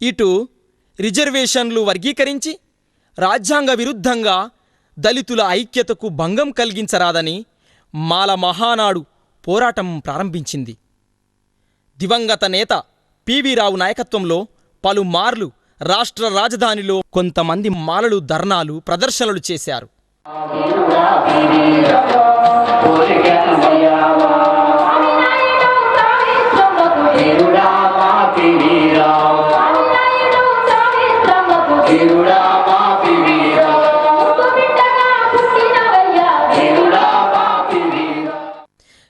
ఇటు రిజర్వేషన్లు వర్గీకరించి రాజ్యాంగ విరుద్ధంగా దళితుల ఐక్యతకు భంగం కలిగించరాదని మాల మహానాడు పోరాటం ప్రారంభించింది. దివంగత నేత పివి రావు నాయకత్వంలో పలుమార్లు రాష్ట్ర రాజధానిలో కొంతమంది మాలలు ధర్నాలు ప్రదర్శనలు చేశారు.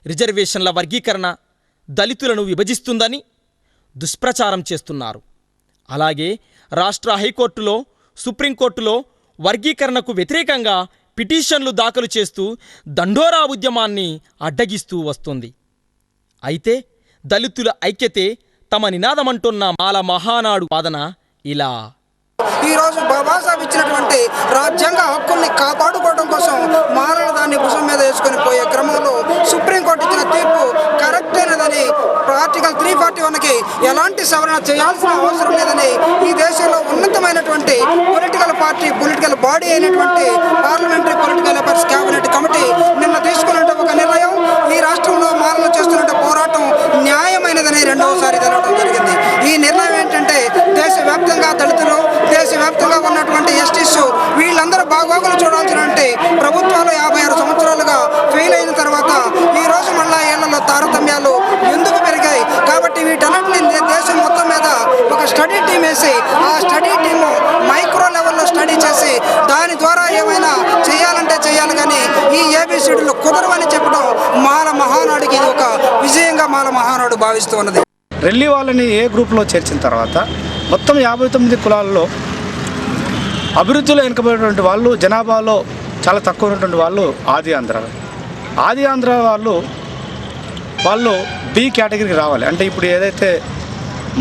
రిజర్వేషన్ల వర్గీకరణ దళితులను విభజిస్తుందని దుష్ప్రచారం చేస్తున్నారు. అలాగే రాష్ట్ర హైకోర్టులో, సుప్రీంకోర్టులో వర్గీకరణకు వ్యతిరేకంగా పిటిషన్లు దాఖలు చేస్తూ దండోరా ఉద్యమాన్ని అడ్డగిస్తూ వస్తుంది. అయితే దళితుల ఐక్యతే తమ నినాదమంటున్న మాల మహానాడు వాదన ఇలా: ఈరోజు బాబాసాహెబ్ ఇచ్చినటువంటి రాజ్యాంగ హక్కుల్ని కాపాడుకోవడం కోసం మాలలు దాన్ని భుజం మీద వేసుకొని పోయే క్రమంలో సుప్రీంకోర్టు ఇచ్చిన తీర్పు కరెక్ట్ అయినదని, ఆర్టికల్ 341కి ఎలాంటి సవరణ చేయాల్సిన అవసరం లేదని ఈ దేశంలో ఉన్నతమైనటువంటి పొలిటికల్ బాడీ అయినటువంటి parliamentary political affairs cabinet committee నిన్న తీసుకున్న ఒక నిర్ణయం ఈ రాష్ట్రంలో మాలలు చేస్తున్న పోరాటం న్యాయమైనదని రెండవసారి తెలవడం జరిగింది. ఈ నిర్ణయం ఏంటంటే దేశవ్యాప్తంగా దళితులు, దేశవ్యాప్తంగా ఉన్నటువంటి ఎస్టీస్ వీళ్ళందరూ బాగోగులు చూడాల్సినటువంటి ప్రభుత్వాలు 56 సంవత్సరాలుగా ఫెయిల్ అయిన తర్వాత ఈ రోజు మళ్ళా ఏళ్లలో తారతమ్యాలు ఎందుకు పెరిగాయి కాబట్టి వీటన్నిటిని దేశం మొత్తం మీద ఒక స్టడీ టీం వేసి ఆ స్టడీ టీము మైక్రో లెవెల్లో స్టడీ చేసి దాని ద్వారా ఏమైనా చేయాలంటే చేయాలి, కానీ ఈ ఏబిసిడీలు కుదరవని చెప్పడం మాల మహానాడుకి ఇది ఒక విజయంగా మాల మహానాడు భావిస్తూ ఉన్నది. రెల్లి వాళ్ళని ఏ గ్రూప్లో చేర్చిన తర్వాత మొత్తం 59 కులాల్లో అభివృద్ధిలో వెనుకబడినటువంటి వాళ్ళు, జనాభాలో చాలా తక్కువ ఉన్నటువంటి వాళ్ళు ఆది ఆంధ్ర వాళ్ళు బి కేటగిరీకి రావాలి. అంటే ఇప్పుడు ఏదైతే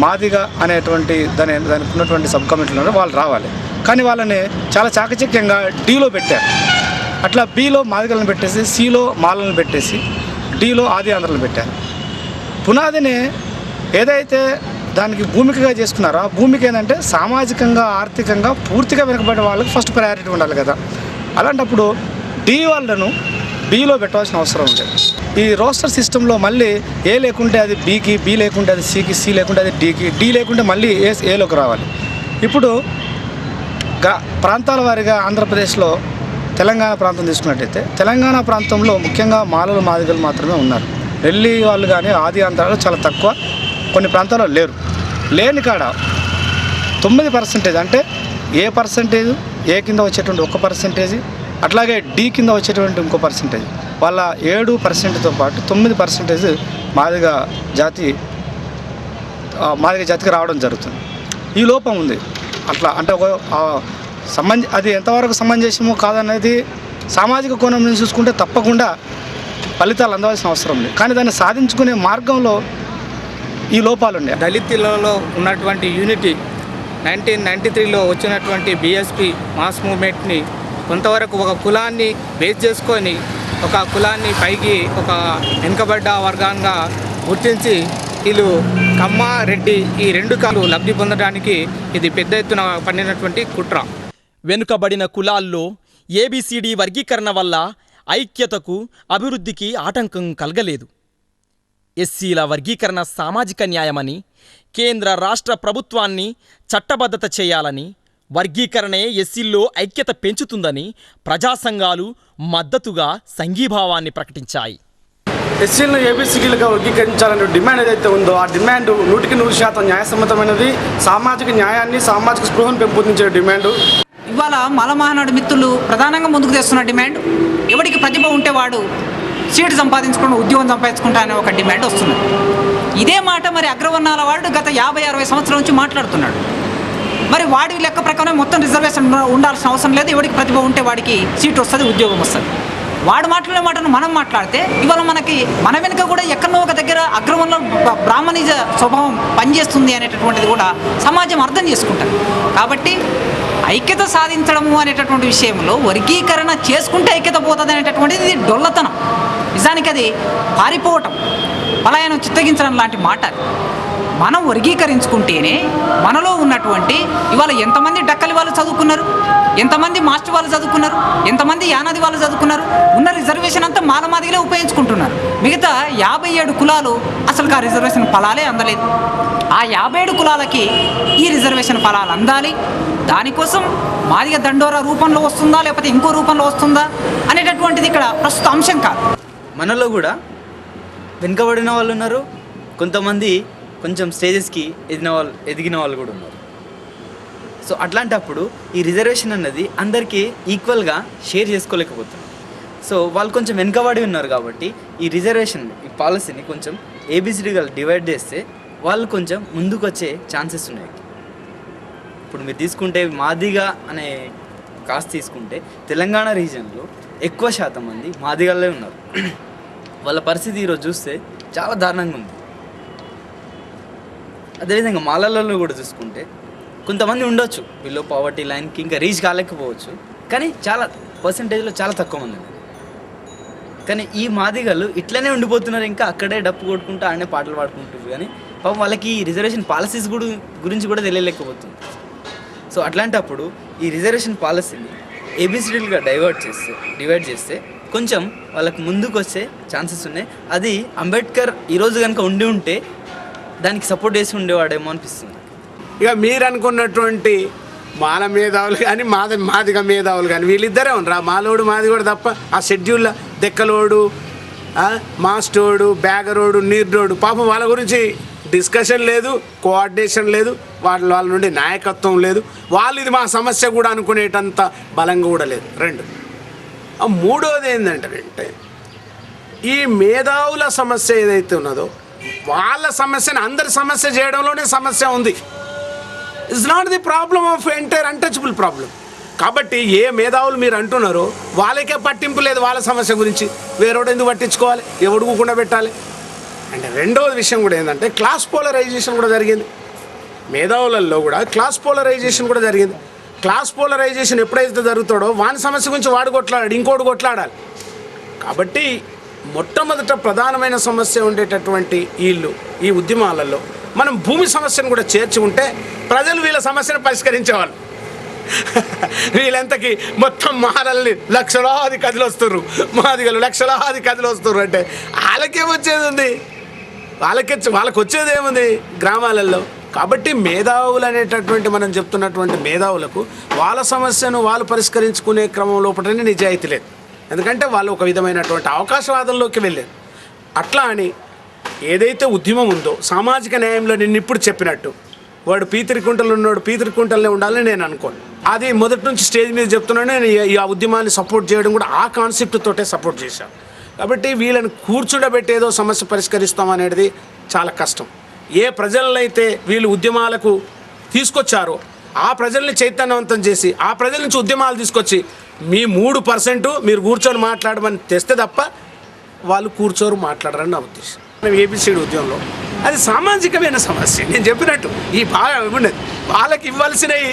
మాదిగా అనేటువంటి దానికి ఉన్నటువంటి సబ్ కమిటీలో వాళ్ళు రావాలి, కానీ వాళ్ళని చాలా చాకచక్యంగా డీలో పెట్టారు. అట్లా బిలో మాదిగలను పెట్టేసి, సిలో మాలలను పెట్టేసి, డీలో ఆది ఆంధ్రలను పెట్టారు. పునాదిని ఏదైతే దానికి భూమికగా చేసుకున్నారో ఆ భూమికి ఏంటంటే సామాజికంగా, ఆర్థికంగా పూర్తిగా వెనుకబడిన వాళ్ళకి ఫస్ట్ ప్రయారిటీ ఉండాలి కదా. అలాంటప్పుడు డి వాళ్ళను బిలో పెట్టాల్సిన అవసరం ఉంది. ఈ రోస్టర్ సిస్టంలో మళ్ళీ ఏ లేకుంటే అది బికి, బి లేకుంటే అది సికి, సి లేకుంటే అది డికి, డి లేకుంటే మళ్ళీ ఏలోకి రావాలి. ఇప్పుడు ప్రాంతాల వారీగా ఆంధ్రప్రదేశ్లో తెలంగాణ ప్రాంతం తీసుకున్నట్టయితే తెలంగాణ ప్రాంతంలో ముఖ్యంగా మాలలు, మాదిగలు మాత్రమే ఉన్నారు. రెల్లి వాళ్ళు కానీ ఆది ఆంధ్రాలో చాలా తక్కువ, కొన్ని ప్రాంతాల్లో లేరు. లేని కాడ 9% అంటే ఏ పర్సంటేజ్, ఏ కింద వచ్చేటువంటి 1%, అట్లాగే డి కింద వచ్చేటువంటి ఇంకో పర్సంటేజ్, వాళ్ళ 7%తో పాటు 9% మాదిగ జాతికి రావడం జరుగుతుంది. ఈ లోపం ఉంది. అట్లా అంటే అది ఎంతవరకు సమంజసమో కాదనేది సామాజిక కోణం నుంచి చూసుకుంటే తప్పకుండా ఫలితాలు అందవలసిన అవసరం ఉంది. కానీ దాన్ని సాధించుకునే మార్గంలో ఈ లోపాలు ఉన్నాయి. దళితులలో ఉన్నటువంటి యూనిటీ 1993లో వచ్చినటువంటి బీఎస్పీ మాస్ మూవ్మెంట్ని కొంతవరకు ఒక కులాన్ని బేస్ చేసుకొని ఒక కులాన్ని పైకి ఒక వెనుకబడ్డ వర్గంగా గుర్తించి వీళ్ళు కమ్మ, రెడ్డి ఈ 2 కాలు లబ్ధి పొందడానికి ఇది పెద్ద ఎత్తున పండినటువంటి కుట్ర. వెనుకబడిన కులాల్లో ఏబిసిడి వర్గీకరణ వల్ల ఐక్యతకు, అభివృద్ధికి ఆటంకం కలగలేదు. ఎస్సీల వర్గీకరణ సామాజిక న్యాయమని, కేంద్ర రాష్ట్ర ప్రభుత్వాన్ని చట్టబద్ధత చేయాలని, వర్గీకరణే ఎస్సీల్లో ఐక్యత పెంచుతుందని ప్రజా సంఘాలు మద్దతుగా సంఘీభావాన్ని ప్రకటించాయి. ఎస్సీలను ఏబిసిడీలుగా వర్గీకరించాలనే డిమాండ్ ఏదైతే ఉందో ఆ డిమాండ్ 100% న్యాయసమ్మతమైనది. సామాజిక న్యాయాన్ని, సామాజిక స్పృహను పెంపొందించే డిమాండ్. ఇవాళ మాల మహానాడు మిత్రులు ప్రధానంగా ముందుకు తెస్తున్న డిమాండ్ ఎవరికి ప్రతిభ ఉంటే వాడు సీటు సంపాదించుకుని ఉద్యోగం సంపాదించుకుంటా అనే ఒక డిమాండ్ వస్తున్నది. ఇదే మాట మరి అగ్రవర్ణాల వాడు గత 50-60 సంవత్సరాల నుంచి మాట్లాడుతున్నాడు. మరి వాడి లెక్క ప్రకారం మొత్తం రిజర్వేషన్ ఉండాల్సిన అవసరం లేదు, ఎవరికి ప్రతిభ ఉంటే వాడికి సీటు వస్తుంది, ఉద్యోగం వస్తుంది. వాడు మాట్లాడే మాటను మనం మాట్లాడితే ఇవాళ మన వెనుక కూడా ఎక్కడో ఒక దగ్గర అగ్రవర్ణ బ్రాహ్మణిజ స్వభావం పనిచేస్తుంది అనేటటువంటిది కూడా సమాజం అర్థం చేసుకుంటారు. కాబట్టి ఐక్యత సాధించడము అనేటటువంటి విషయంలో వర్గీకరణ చేసుకుంటే ఐక్యత పోతుంది అనేటటువంటిది ఇది డొల్లతనం. నిజానికి అది పారిపోవటం, పలాయనం చిత్తగించడం లాంటి మాట. మనం వర్గీకరించుకుంటేనే మనలో ఉన్నటువంటి ఇవాళ ఎంతమంది డక్కలి వాళ్ళు చదువుకున్నారు, ఎంతమంది మాస్టర్ వాళ్ళు చదువుకున్నారు, ఎంతమంది యానాది వాళ్ళు చదువుకున్నారు, ఉన్న రిజర్వేషన్ అంతా మాలమాదిగలే ఉపయోగించుకుంటున్నారు. మిగతా 57 కులాలు అసలు ఆ రిజర్వేషన్ ఫలాలే అందలేదు. ఆ 57 కులాలకి ఈ రిజర్వేషన్ ఫలాలు అందాలి. దానికోసం మాదిగ దండోరా రూపంలో వస్తుందా లేకపోతే ఇంకో రూపంలో వస్తుందా అనేటటువంటిది ఇక్కడ ప్రస్తుత అంశం కాదు. మనలో కూడా వెనుకబడిన వాళ్ళు ఉన్నారు, కొంతమంది కొంచెం స్టేజెస్కి ఎదిగిన వాళ్ళు కూడా ఉన్నారు. సో అట్లాంటప్పుడు ఈ రిజర్వేషన్ అన్నది అందరికీ ఈక్వల్గా షేర్ చేసుకోలేకపోతున్నారు. సో వాళ్ళు కొంచెం వెనుకబడి ఉన్నారు కాబట్టి ఈ రిజర్వేషన్ ఈ పాలసీని కొంచెం ఏబిసిడిగా డివైడ్ చేస్తే వాళ్ళు కొంచెం ముందుకు వచ్చే ఛాన్సెస్ ఉన్నాయి. ఇప్పుడు మీరు తీసుకుంటే మాదిగ అనే కాస్ట్ తీసుకుంటే తెలంగాణ రీజియన్లో ఎక్కువ శాతం మంది మాదిగల్లే ఉన్నారు. వాళ్ళ పరిస్థితి ఈరోజు చూస్తే చాలా దారుణంగా ఉంది. అదేవిధంగా మాలలలో కూడా చూసుకుంటే కొంతమంది ఉండొచ్చు బిలో పావర్టీ లైన్కి ఇంకా రీచ్ కాలేకపోవచ్చు, కానీ చాలా పర్సంటేజ్లో చాలా తక్కువ మంది ఉన్నారు. కానీ ఈ మాదిగలు ఇట్లనే ఉండిపోతున్నారు, ఇంకా అక్కడే డప్పు కొట్టుకుంటూ ఆడనే పాటలు పాడుకుంటారు. కానీ పాపం వాళ్ళకి ఈ రిజర్వేషన్ పాలసీస్ గురించి కూడా తెలియలేకపోతుంది. సో అట్లాంటప్పుడు ఈ రిజర్వేషన్ పాలసీని ఏబిసిడీలుగా డివైడ్ చేస్తే కొంచెం వాళ్ళకి ముందుకు వచ్చే ఛాన్సెస్ ఉన్నాయి. అది అంబేద్కర్ ఈరోజు కనుక ఉంటే దానికి సపోర్ట్ చేసి ఉండేవాడేమో అనిపిస్తుంది. ఇక మీరు అనుకున్నటువంటి మాల మేధావులు కానీ మాదిగ మేధావులు కానీ వీళ్ళిద్దరే ఉండరు. ఆ మాలోడు మాది కూడా తప్ప ఆ షెడ్యూల్లో దెక్కలోడు, మాస్టోడు, బ్యాగరోడు, నీర్డోడు పాపం వాళ్ళ గురించి డిస్కషన్ లేదు, కోఆర్డినేషన్ లేదు, వాళ్ళ నుండి నాయకత్వం లేదు. వాళ్ళు ఇది మా సమస్య కూడా అనుకునేటంత బలంగా కూడా లేదు. 2 మూడోది ఏంటంటే ఈ మేధావుల సమస్య ఏదైతే ఉన్నదో వాళ్ళ సమస్యను అందరి సమస్య చేయడంలోనే సమస్య ఉంది. It's not the problem of entire untouchable problem. కాబట్టి ఏ మేధావులు మీరు అంటున్నారో వాళ్ళకే పట్టింపు లేదు వాళ్ళ సమస్య గురించి. వేరేవాడు ఎందుకు పట్టించుకోవాలి, ఎవడుకోకుండా పెట్టాలి. అండ్ రెండవది విషయం కూడా ఏంటంటే క్లాస్ పోలరైజేషన్ కూడా జరిగింది. మేధావులలో కూడా క్లాస్ పోలరైజేషన్ కూడా జరిగింది. క్లాస్ పోలరైజేషన్ ఎప్పుడైతే జరుగుతాడో వాని సమస్య గురించి వాడు కొట్లాడాడు, ఇంకోటి కొట్లాడాలి. కాబట్టి మొట్టమొదట ప్రధానమైన సమస్య ఉండేటటువంటి ఈ ఉద్యమాలలో మనం భూమి సమస్యను కూడా చేర్చి ఉంటే ప్రజలు వీళ్ళ సమస్యను పరిష్కరించేవాళ్ళు. వీళ్ళంతకి మొత్తం మాలల్ని లక్షలాది కథలు వస్తుర్రు, మాదిగలు లక్షలాది కథలు వస్తుర్రు అంటే వాళ్ళకేమొచ్చేది ఉంది, వాళ్ళకి వచ్చేది ఏముంది గ్రామాలలో. కాబట్టి మేధావులు అనేటటువంటి మనం చెప్తున్నటువంటి మేధావులకు వాళ్ళ సమస్యను వాళ్ళు పరిష్కరించుకునే క్రమం లోపలనే నిజాయితీ లేదు. ఎందుకంటే వాళ్ళు ఒక విధమైనటువంటి అవకాశవాదంలోకి వెళ్ళారు. అట్లా అని ఏదైతే ఉద్యమం ఉందో సామాజిక న్యాయంలో నేను ఇప్పుడు చెప్పినట్టు వాడు పీతిరికుంటలు ఉన్నాడు పీతిరికుంటలనే ఉండాలని నేను అనుకోను. అది మొదటి నుంచి స్టేజ్ మీద చెప్తున్నాను. నేను ఈ ఉద్యమాన్ని సపోర్ట్ చేయడం కూడా ఆ కాన్సెప్ట్ తోటే సపోర్ట్ చేశాను. కాబట్టి వీళ్ళని కూర్చుండబెట్టి ఏదో సమస్య పరిష్కరిస్తాం అనేది చాలా కష్టం. ఏ ప్రజలనైతే వీళ్ళు ఉద్యమాలకు తీసుకొచ్చారో ఆ ప్రజల్ని చైతన్యవంతం చేసి ఆ ప్రజల నుంచి ఉద్యమాలు తీసుకొచ్చి మీ 3% మీరు కూర్చొని మాట్లాడమని తెస్తే తప్ప వాళ్ళు కూర్చోరు, మాట్లాడరని నా ఉద్దేశం. ఏబిసిడి ఉద్యమంలో అది సామాజికమైన సమస్య. నేను చెప్పినట్టు ఈ బాగా ఉండేది వాళ్ళకి ఇవ్వాల్సినవి